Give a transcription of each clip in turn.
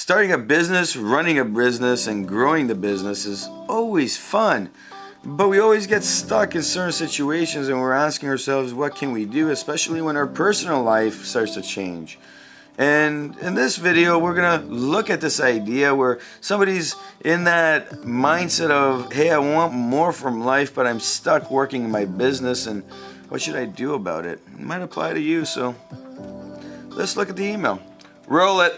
Starting a business, running a business, and growing the business is always fun. But we always get stuck in certain situations and we're asking ourselves, what can we do, especially when our personal life starts to change. And in this video, we're gonna look at this idea where somebody's in that mindset of, hey, I want more from life, but I'm stuck working in my business, and what should I do about it? It might apply to you, so let's look at the email. Roll it.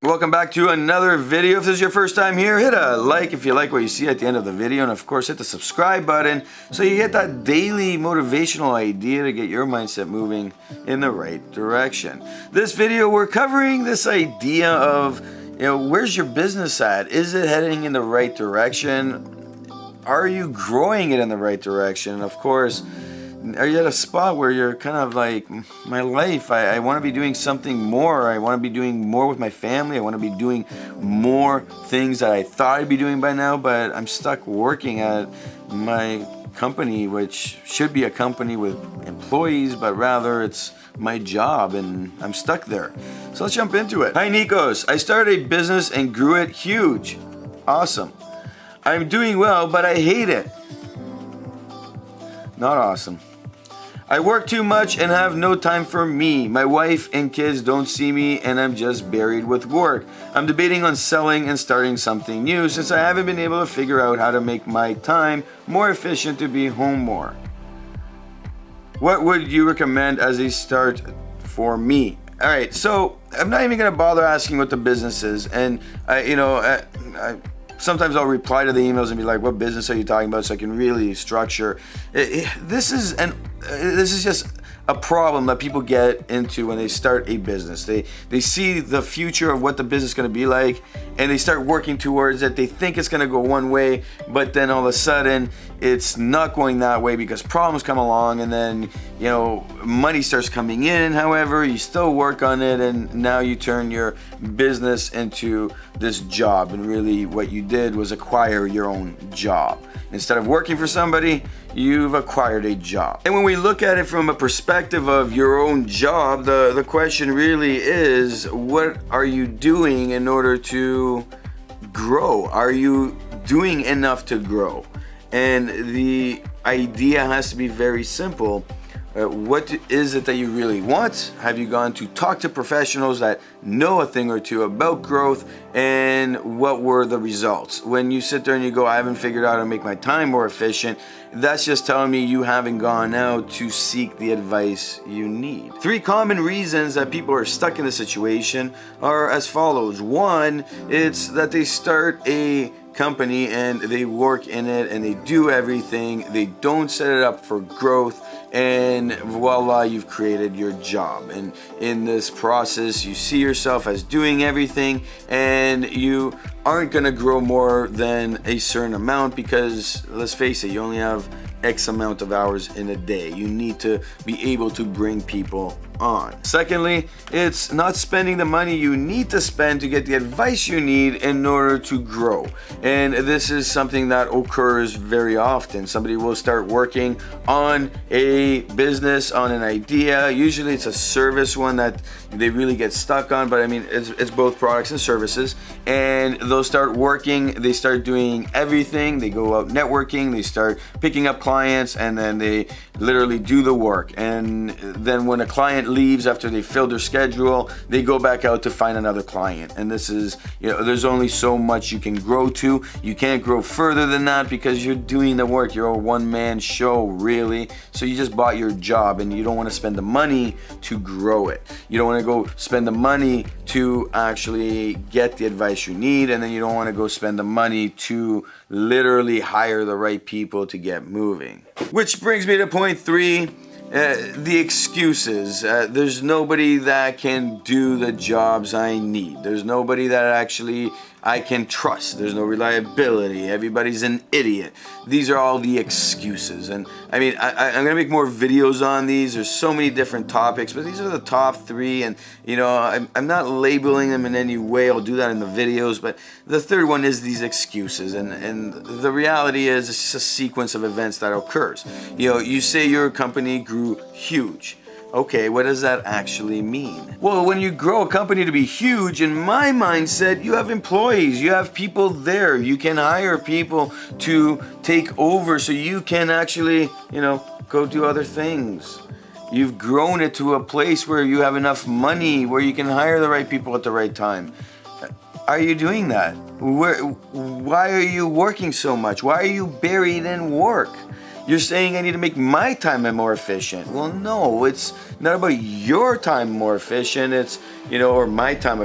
Welcome back to another video. If this is your first time here, hit a like if you like what you see at the end of the video, and of course hit the subscribe button so you get that daily motivational idea to get your mindset moving in the right direction. This video, we're covering this idea of, where's your business at? Is it heading in the right direction? Are you growing it in the right direction? And of course, are you at a spot where you're kind of like, my life, I want to be doing something more. I want to be doing more with my family. I want to be doing more things that I thought I'd be doing by now, but I'm stuck working at my company, which should be a company with employees, but rather it's my job and I'm stuck there. So let's jump into it. Hi, Nikos. I started a business and grew it huge. Awesome. I'm doing well, but I hate it. Not awesome. I work too much and have no time for me. My wife and kids don't see me and I'm just buried with work. I'm debating on selling and starting something new since I haven't been able to figure out how to make my time more efficient to be home more. What would you recommend as a start for me? All right, so I'm not even gonna bother asking what the business is, and sometimes I'll reply to the emails and be like, what business are you talking about, so I can really structure. This is just a problem that people get into when they start a business. They see the future of what the business is going to be like, and they start working towards it. They think it's going to go one way, but then all of a sudden it's not going that way because problems come along, and then money starts coming in. However, you still work on it, and now you turn your business into this job, and really what you did was acquire your own job. Instead of working for somebody, you've acquired a job. And when we look at it from a perspective of your own job, the question really is, what are you doing in order to grow? Are you doing enough to grow? And the idea has to be very simple. What is it that you really want? Have you gone to talk to professionals that know a thing or two about growth, and what were the results? When you sit there and you go, I haven't figured out how to make my time more efficient, that's just telling me you haven't gone out to seek the advice you need. 3 common reasons that people are stuck in this situation are as follows. 1, it's that they start a company and they work in it and they do everything. They don't set it up for growth, and voila, you've created your job. And in this process, you see yourself as doing everything, and you aren't gonna grow more than a certain amount because, let's face it, you only have X amount of hours in a day. You need to be able to bring people on. Secondly, it's not spending the money you need to spend to get the advice you need in order to grow. And this is something that occurs very often. Somebody will start working on a business, on an idea. Usually it's a service one that they really get stuck on, but I mean, it's both products and services. And they'll start working, they start doing everything. They go out networking, they start picking up clients, and then they literally do the work. And then when a client leaves after they fill their schedule, they go back out to find another client. And this is, there's only so much you can grow to. You can't grow further than that because you're doing the work. You're a one-man show, really. So you just bought your job, and you don't want to spend the money to grow it. You don't want to go spend the money to actually get the advice you need, and then you don't want to go spend the money to literally hire the right people to get moving. Which brings me to point 3. The excuses. There's nobody that can do the jobs I need. There's nobody that actually I can trust. There's no reliability. Everybody's an idiot. These are all the excuses. And I mean, I'm gonna make more videos on these. There's so many different topics, but these are the top 3. And I'm not labeling them in any way. I'll do that in the videos. But the third one is these excuses. And the reality is, it's just a sequence of events that occurs. You say your company grew huge. Okay, what does that actually mean? Well, when you grow a company to be huge, in my mindset, you have employees, you have people there. You can hire people to take over so you can actually, go do other things. You've grown it to a place where you have enough money, where you can hire the right people at the right time. Are you doing that? Why are you working so much? Why are you buried in work? You're saying I need to make my time more efficient. Well, no, it's not about your time more efficient. It's, or my time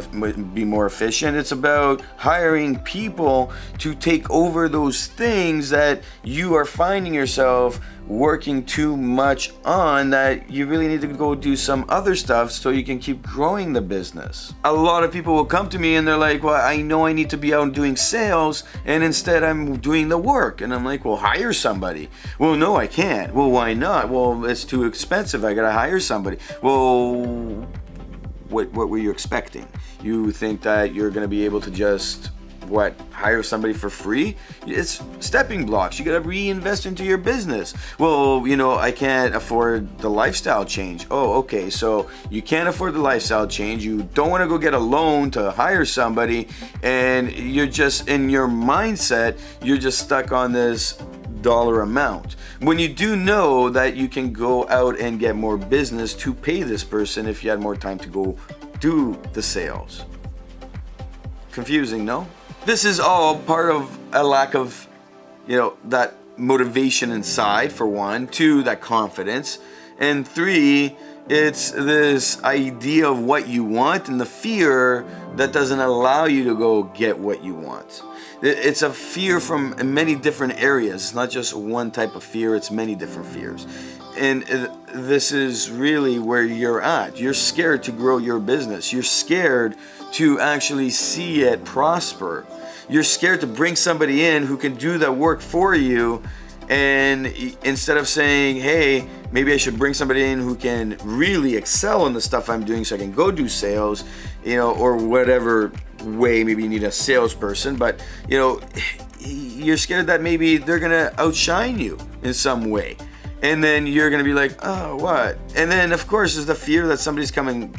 be more efficient. It's about hiring people to take over those things that you are finding yourself working too much on, that you really need to go do some other stuff so you can keep growing the business. A lot of people will come to me and they're like, well, I know I need to be out doing sales, and instead I'm doing the work. And I'm like, well, hire somebody. Well, no, I can't. Well, why not? Well, it's too expensive. I gotta hire somebody. Well, what were you expecting? You think that you're gonna be able to just hire somebody for free? It's stepping blocks. You gotta reinvest into your business. Well, I can't afford the lifestyle change. Oh, okay, so you can't afford the lifestyle change. You don't want to go get a loan to hire somebody, and you're just, in your mindset, you're just stuck on this dollar amount, when you do know that you can go out and get more business to pay this person if you had more time to go do the sales. Confusing, no? This is all part of a lack of, that motivation inside, for one. Two, that confidence. And three, it's this idea of what you want and the fear that doesn't allow you to go get what you want. It's a fear from many different areas. It's not just one type of fear, it's many different fears. And this is really where you're at. You're scared to grow your business. You're scared to actually see it prosper. You're scared to bring somebody in who can do that work for you, and instead of saying, hey, maybe I should bring somebody in who can really excel in the stuff I'm doing so I can go do sales, or whatever way, maybe you need a salesperson, but you're scared that maybe they're gonna outshine you in some way. And then you're gonna be like, oh, what? And then of course there's the fear that somebody's gonna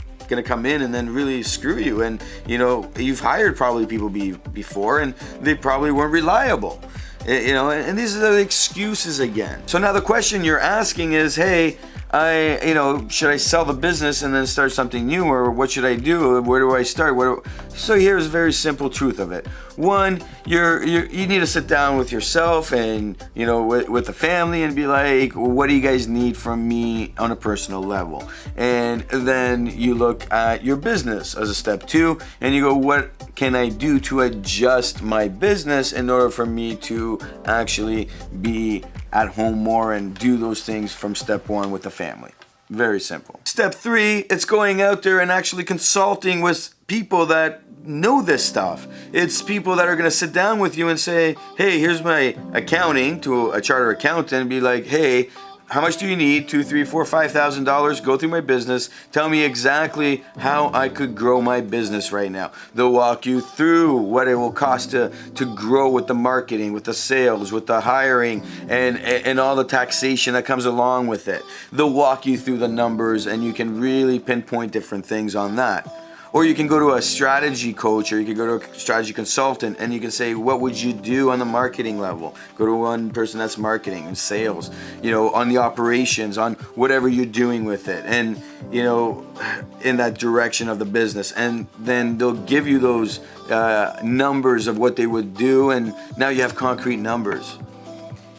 come in and then really screw you. And you've hired probably people before, and they probably weren't reliable. And these are the excuses again. So now the question you're asking is, hey, should I sell the business and then start something new, or what should I do? Where do I start? So here's a very simple truth of it. One, you need to sit down with yourself and with the family and be like, what do you guys need from me on a personal level? And then you look at your business as a step two, and you go, what can I do to adjust my business in order for me to actually be at home more and do those things from step one with the family? Very simple. Step three, it's going out there and actually consulting with people that know this stuff. It's people that are going to sit down with you and say, hey, here's my accounting, to a charter accountant, and be like, hey, how much do you need? $2,000, $3,000, $4,000, $5,000. Go through my business. Tell me exactly how I could grow my business right now. They'll walk you through what it will cost to grow with the marketing, with the sales, with the hiring, and all the taxation that comes along with it. They'll walk you through the numbers, and you can really pinpoint different things on that. Or you can go to a strategy coach, or you can go to a strategy consultant, and you can say, what would you do on the marketing level? Go to one person that's marketing and sales, on the operations, on whatever you're doing with it, and, in that direction of the business. And then they'll give you those numbers of what they would do, and now you have concrete numbers.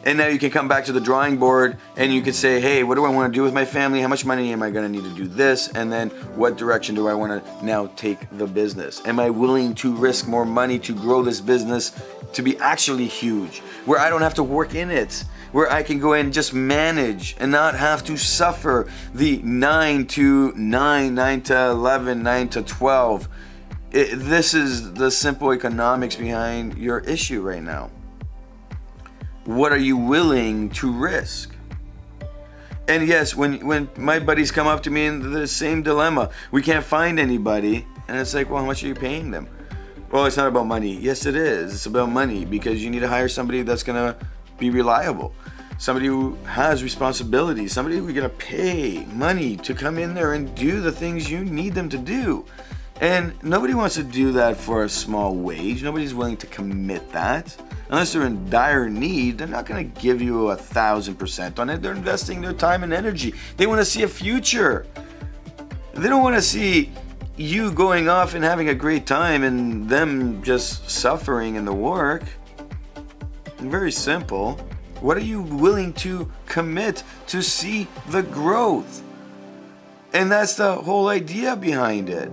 And now you can come back to the drawing board and you can say, hey, what do I want to do with my family? How much money am I going to need to do this? And then what direction do I want to now take the business? Am I willing to risk more money to grow this business to be actually huge, where I don't have to work in it, where I can go in and just manage and not have to suffer the 9 to 9, 9 to 11, 9 to 12. This is the simple economics behind your issue right now. What are you willing to risk? And yes, when my buddies come up to me in the same dilemma, we can't find anybody, and it's like, well, how much are you paying them? Well, it's not about money. Yes, it is. It's about money, because you need to hire somebody that's going to be reliable. somebody who has responsibility, somebody who you're gonna pay money to come in there and do the things you need them to do. And nobody wants to do that for a small wage. Nobody's willing to commit that. Unless they're in dire need, they're not gonna give you 1,000% on it. They're investing their time and energy. They wanna see a future. They don't wanna see you going off and having a great time and them just suffering in the work. Very simple. What are you willing to commit to see the growth? And that's the whole idea behind it.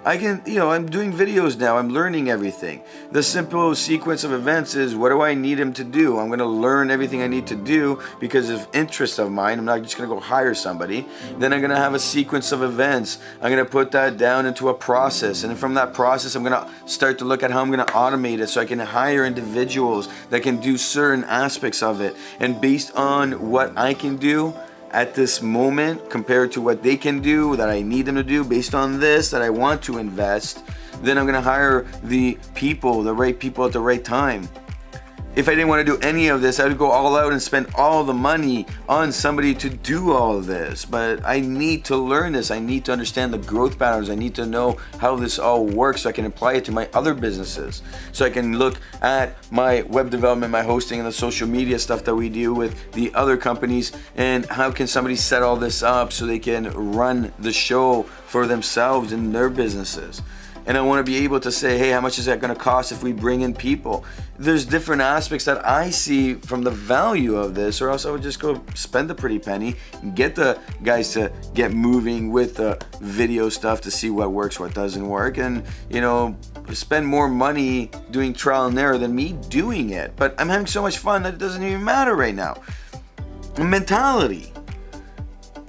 I'm doing videos now. I'm learning everything. The simple sequence of events is, what do I need him to do? I'm going to learn everything I need to do because of interest of mine. I'm not just going to go hire somebody. Then I'm going to have a sequence of events. I'm going to put that down into a process. And from that process, I'm going to start to look at how I'm going to automate it so I can hire individuals that can do certain aspects of it. And based on what I can do at this moment compared to what they can do, that I need them to do based on this, that I want to invest, then I'm going to hire the right people at the right time. If I didn't want to do any of this, I would go all out and spend all the money on somebody to do all of this. But I need to learn this. I need to understand the growth patterns. I need to know how this all works so I can apply it to my other businesses. So I can look at my web development, my hosting, and the social media stuff that we do with the other companies, and how can somebody set all this up so they can run the show for themselves in their businesses. And I want to be able to say, hey, how much is that going to cost if we bring in people? There's different aspects that I see from the value of this, or else I would just go spend a pretty penny, get the guys to get moving with the video stuff to see what works, what doesn't work, and, spend more money doing trial and error than me doing it. But I'm having so much fun that it doesn't even matter right now. Mentality.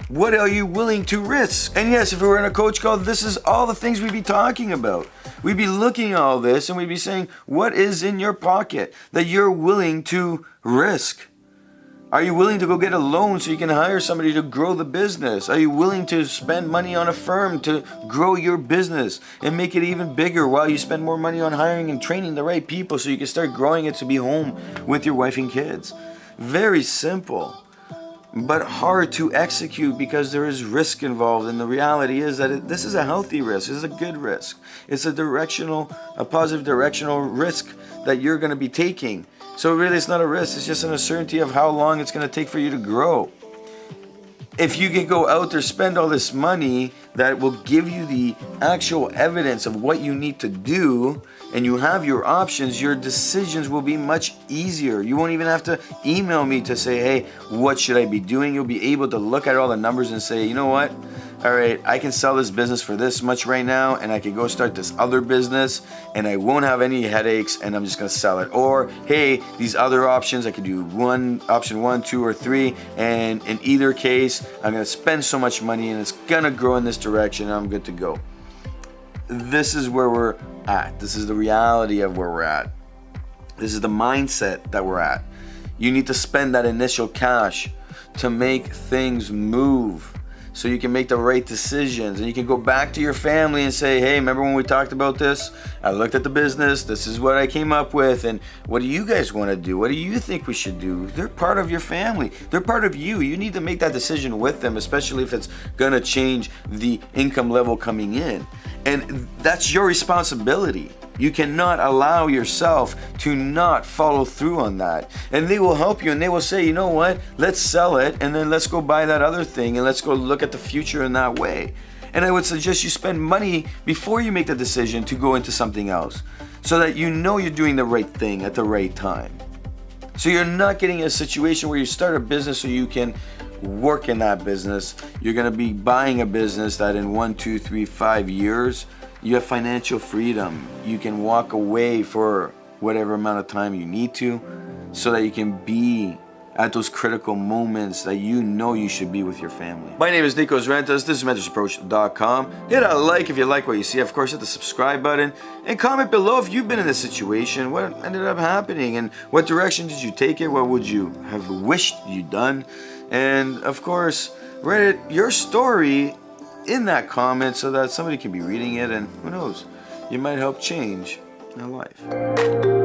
What are you willing to risk? And yes, if we were in a coach call, this is all the things we'd be talking about. We'd be looking at all this and we'd be saying, what is in your pocket that you're willing to risk? Are you willing to go get a loan so you can hire somebody to grow the business? Are you willing to spend money on a firm to grow your business and make it even bigger while you spend more money on hiring and training the right people so you can start growing it to be home with your wife and kids? Very simple, but hard to execute because there is risk involved. And the reality is that this is a healthy risk. This is a good risk. It's a positive directional risk that you're going to be taking. So really it's not a risk. It's just an uncertainty of how long it's going to take for you to grow. If you can go out there, spend all this money that will give you the actual evidence of what you need to do, and you have your options, your decisions will be much easier. You won't even have to email me to say, hey, what should I be doing? You'll be able to look at all the numbers and say, you know what? All right, I can sell this business for this much right now, and I can go start this other business, and I won't have any headaches, and I'm just gonna sell it. Or, hey, these other options, I could do option 1, 2, or 3, and in either case, I'm gonna spend so much money, and it's gonna grow in this direction, and I'm good to go. This is where we're at. This is the reality of where we're at. This is the mindset that we're at. You need to spend that initial cash to make things move, so you can make the right decisions, and you can go back to your family and say, hey, remember when we talked about this? I looked at the business, this is what I came up with, and what do you guys want to do? What do you think we should do? They're part of your family. They're part of you. You need to make that decision with them, especially if it's going to change the income level coming in. And that's your responsibility. You cannot allow yourself to not follow through on that. And they will help you, and they will say, you know what, let's sell it, and then let's go buy that other thing, and let's go look at the future in that way. And I would suggest you spend money before you make the decision to go into something else, so that you know you're doing the right thing at the right time. So you're not getting a situation where you start a business so you can work in that business. You're going to be buying a business that in 1, 2, 3, 5 years, you have financial freedom. You can walk away for whatever amount of time you need to, so that you can be at those critical moments that you know you should be with your family. My name is Nikos Rentas. This is mentorsapproach.com. Hit a like if you like what you see. Of course, hit the subscribe button and comment below if you've been in this situation. What ended up happening and what direction did you take it? What would you have wished you'd done? And of course, write your story in that comment so that somebody can be reading it, and who knows, you might help change their life.